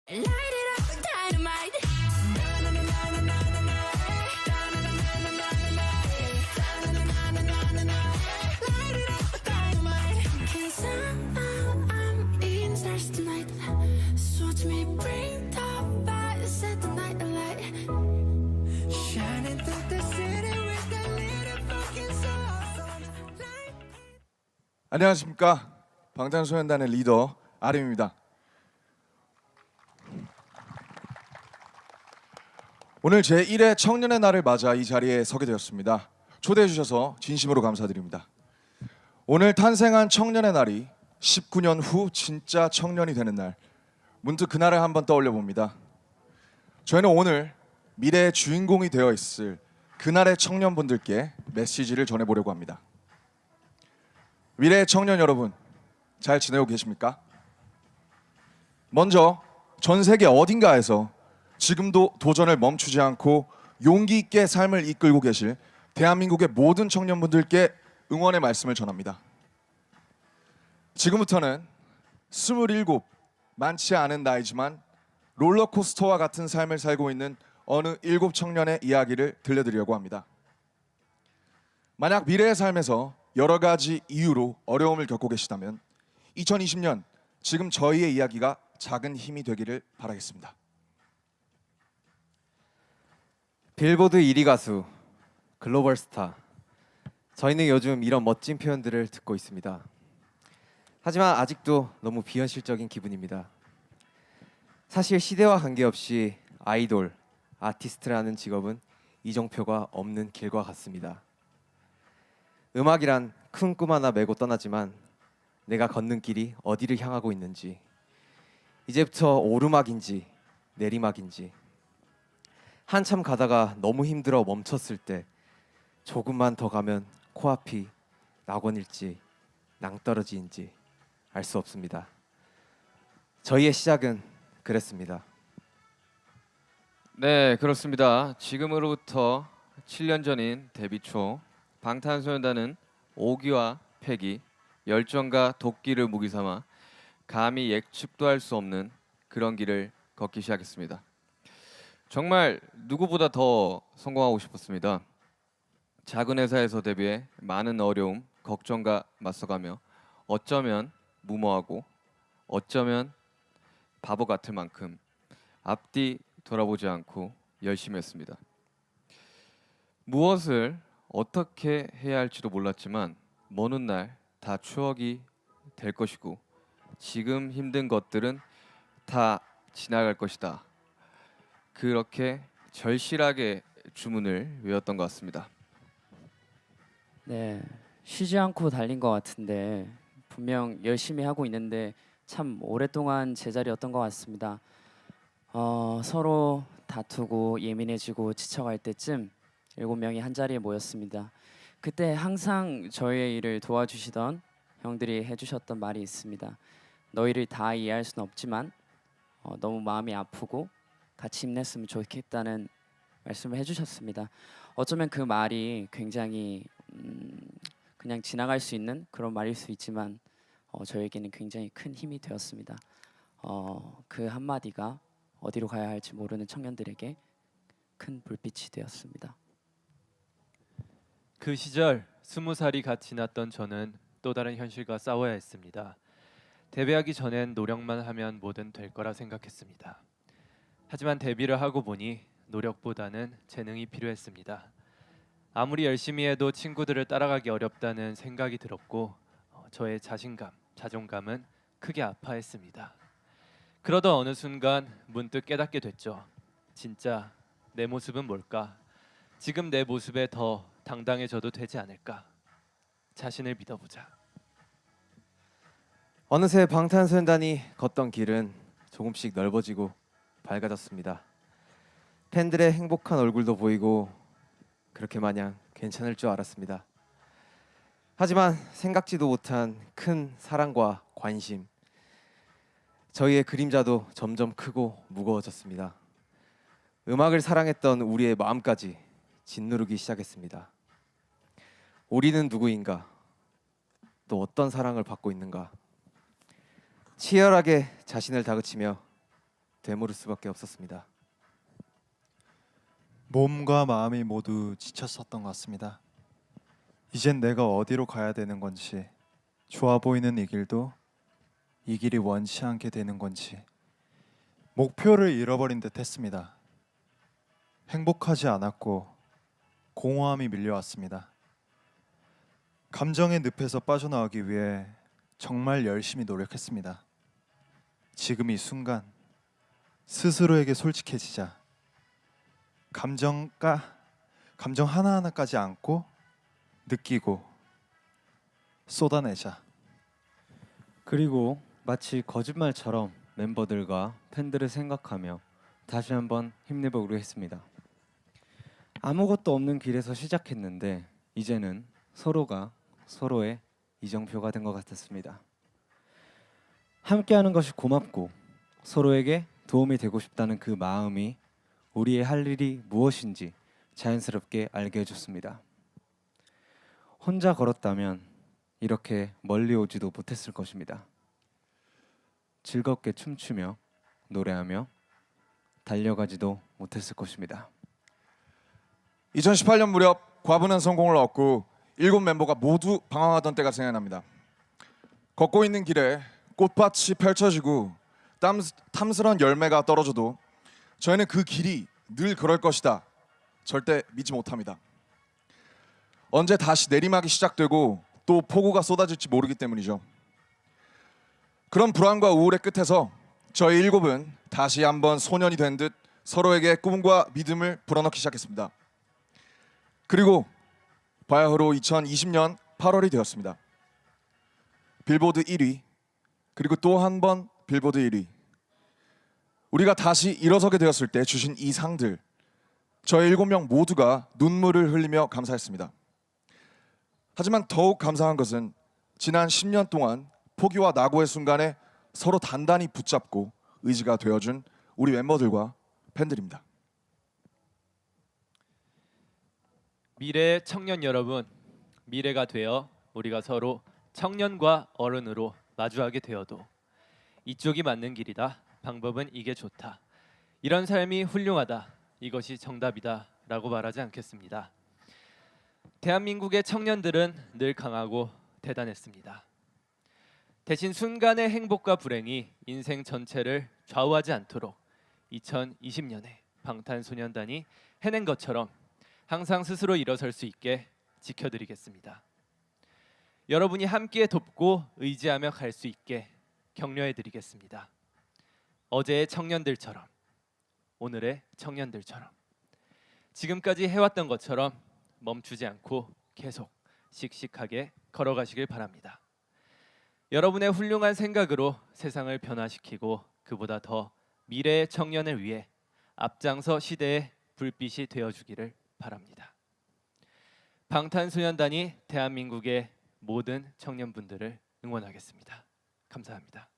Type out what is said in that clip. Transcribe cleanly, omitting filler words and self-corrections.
Light it up, dynamite. Light it up, dynamite. 'Cause I'm eating stars tonight. So watch me bring the fire, set the night alight. Shining through the city with that little fucking sun. 안녕하십니까. 방탄소년단의 리더 RM입니다. 오늘 제1회 청년의 날을 맞아 이 자리에 서게 되었습니다. 초대해 주셔서 진심으로 감사드립니다. 오늘 탄생한 청년의 날이 19년 후 진짜 청년이 되는 날, 문득 그날을 한번 떠올려 봅니다. 저희는 오늘 미래의 주인공이 되어 있을 그날의 청년분들께 메시지를 전해보려고 합니다. 미래의 청년 여러분, 잘 지내고 계십니까? 먼저 전 세계 어딘가에서 지금도 도전을 멈추지 않고 용기 있게 삶을 이끌고 계실 대한민국의 모든 청년분들께 응원의 말씀을 전합니다. 지금부터는 27, 많지 않은 나이지만 롤러코스터와 같은 삶을 살고 있는 어느 7 청년의 이야기를 들려드리려고 합니다. 만약 미래의 삶에서 여러 가지 이유로 어려움을 겪고 계시다면 2020년 지금 저희의 이야기가 작은 힘이 되기를 바라겠습니다. 빌보드 1위 가수, 글로벌 스타. 저희는 요즘 이런 멋진 표현들을 듣고 있습니다. 하지만 아직도 너무 비현실적인 기분입니다. 사실 시대와 관계없이 아이돌, 아티스트라는 직업은 이정표가 없는 길과 같습니다. 음악이란 큰 꿈 하나 메고 떠나지만 내가 걷는 길이 어디를 향하고 있는지, 이제부터 오르막인지 내리막인지, 한참 가다가 너무 힘들어 멈췄을 때 조금만 더 가면 코앞이 낙원일지 낭떠러지인지 알 수 없습니다. 저희의 시작은 그랬습니다. 네, 그렇습니다. 지금으로부터 7년 전인 데뷔 초 방탄소년단은 오기와 패기, 열정과 도끼를 무기 삼아 감히 예측도 할 수 없는 그런 길을 걷기 시작했습니다. 정말 누구보다 더 성공하고 싶었습니다. 작은 회사에서 데뷔해 많은 어려움, 걱정과 맞서가며 어쩌면 무모하고 어쩌면 바보 같을 만큼 앞뒤 돌아보지 않고 열심히 했습니다. 무엇을 어떻게 해야 할지도 몰랐지만 먼 훗날 다 추억이 될 것이고 지금 힘든 것들은 다 지나갈 것이다. 그렇게 절실하게 주문을 외웠던 것 같습니다. 네, 쉬지 않고 달린 것 같은데 분명 열심히 하고 있는데 참 오랫동안 제자리였던 것 같습니다. 서로 다투고 예민해지고 지쳐갈 때쯤 7명이 한 자리에 모였습니다. 그때 항상 저희의 일을 도와주시던 형들이 해주셨던 말이 있습니다. 너희를 다 이해할 수는 없지만 너무 마음이 아프고 같이 힘냈으면 좋겠다는 말씀을 해주셨습니다. 어쩌면 그 말이 굉장히 그냥 지나갈 수 있는 그런 말일 수 있지만 저에게는 굉장히 큰 힘이 되었습니다. 그 한마디가 어디로 가야 할지 모르는 청년들에게 큰 불빛이 되었습니다. 그 시절 20살이 갓 지났던 저는 또 다른 현실과 싸워야 했습니다. 데뷔하기 전엔 노력만 하면 뭐든 될 거라 생각했습니다. 하지만 데뷔를 하고 보니 노력보다는 재능이 필요했습니다. 아무리 열심히 해도 친구들을 따라가기 어렵다는 생각이 들었고 저의 자신감, 자존감은 크게 아파했습니다. 그러던 어느 순간 문득 깨닫게 됐죠. 진짜 내 모습은 뭘까? 지금 내 모습에 더 당당해져도 되지 않을까? 자신을 믿어보자. 어느새 방탄소년단이 걷던 길은 조금씩 넓어지고 밝아졌습니다. 팬들의 행복한 얼굴도 보이고 그렇게 마냥 괜찮을 줄 알았습니다. 하지만 생각지도 못한 큰 사랑과 관심, 저희의 그림자도 점점 크고 무거워졌습니다. 음악을 사랑했던 우리의 마음까지 짓누르기 시작했습니다. 우리는 누구인가? 또 어떤 사랑을 받고 있는가? 치열하게 자신을 다그치며 되물을 수밖에 없었습니다. 몸과 마음이 모두 지쳤었던 것 같습니다. 이젠 내가 어디로 가야 되는 건지, 좋아 보이는 이 길도 이 길이 원치 않게 되는 건지 목표를 잃어버린 듯 했습니다. 행복하지 않았고 공허함이 밀려왔습니다. 감정의 늪에서 빠져나오기 위해 정말 열심히 노력했습니다. 지금 이 순간 스스로에게 솔직해지자. 감정 하나하나까지 안고 느끼고 쏟아내자. 그리고 마치 거짓말처럼 멤버들과 팬들을 생각하며 다시 한번 힘내보기로 했습니다. 아무것도 없는 길에서 시작했는데 이제는 서로가 서로의 이정표가 된 것 같았습니다. 함께하는 것이 고맙고 서로에게 도움이 되고 싶다는 그 마음이 우리의 할 일이 무엇인지 자연스럽게 알게 해줬습니다. 혼자 걸었다면 이렇게 멀리 오지도 못했을 것입니다. 즐겁게 춤추며 노래하며 달려가지도 못했을 것입니다. 2018년 무렵 과분한 성공을 얻고 7멤버가 모두 방황하던 때가 생각납니다. 걷고 있는 길에 꽃밭이 펼쳐지고 탐스런 열매가 떨어져도 저희는 그 길이 늘 그럴 것이다. 절대 믿지 못합니다. 언제 다시 내리막이 시작되고 또 폭우가 쏟아질지 모르기 때문이죠. 그런 불안과 우울의 끝에서 저희 7은 다시 한번 소년이 된 듯 서로에게 꿈과 믿음을 불어넣기 시작했습니다. 그리고 바야흐로 2020년 8월이 되었습니다. 빌보드 1위, 그리고 또 한 번 빌보드 1위. 우리가 다시 일어서게 되었을 때 주신 이 상들, 저희 7명 모두가 눈물을 흘리며 감사했습니다. 하지만 더욱 감사한 것은 지난 10년 동안 포기와 낙오의 순간에 서로 단단히 붙잡고 의지가 되어준 우리 멤버들과 팬들입니다. 미래의 청년 여러분, 미래가 되어 우리가 서로 청년과 어른으로 마주하게 되어도 이쪽이 맞는 길이다. 방법은 이게 좋다. 이런 삶이 훌륭하다. 이것이 정답이다. 라고 말하지 않겠습니다. 대한민국의 청년들은 늘 강하고 대단했습니다. 대신 순간의 행복과 불행이 인생 전체를 좌우하지 않도록 2020년에 방탄소년단이 해낸 것처럼 항상 스스로 일어설 수 있게 지켜드리겠습니다. 여러분이 함께 돕고 의지하며 갈 수 있게 격려해드리겠습니다. 어제의 청년들처럼, 오늘의 청년들처럼, 지금까지 해왔던 것처럼 멈추지 않고 계속 씩씩하게 걸어가시길 바랍니다. 여러분의 훌륭한 생각으로 세상을 변화시키고 그보다 더 미래의 청년을 위해 앞장서 시대의 불빛이 되어주기를 바랍니다. 방탄소년단이 대한민국의 모든 청년분들을 응원하겠습니다. 감사합니다.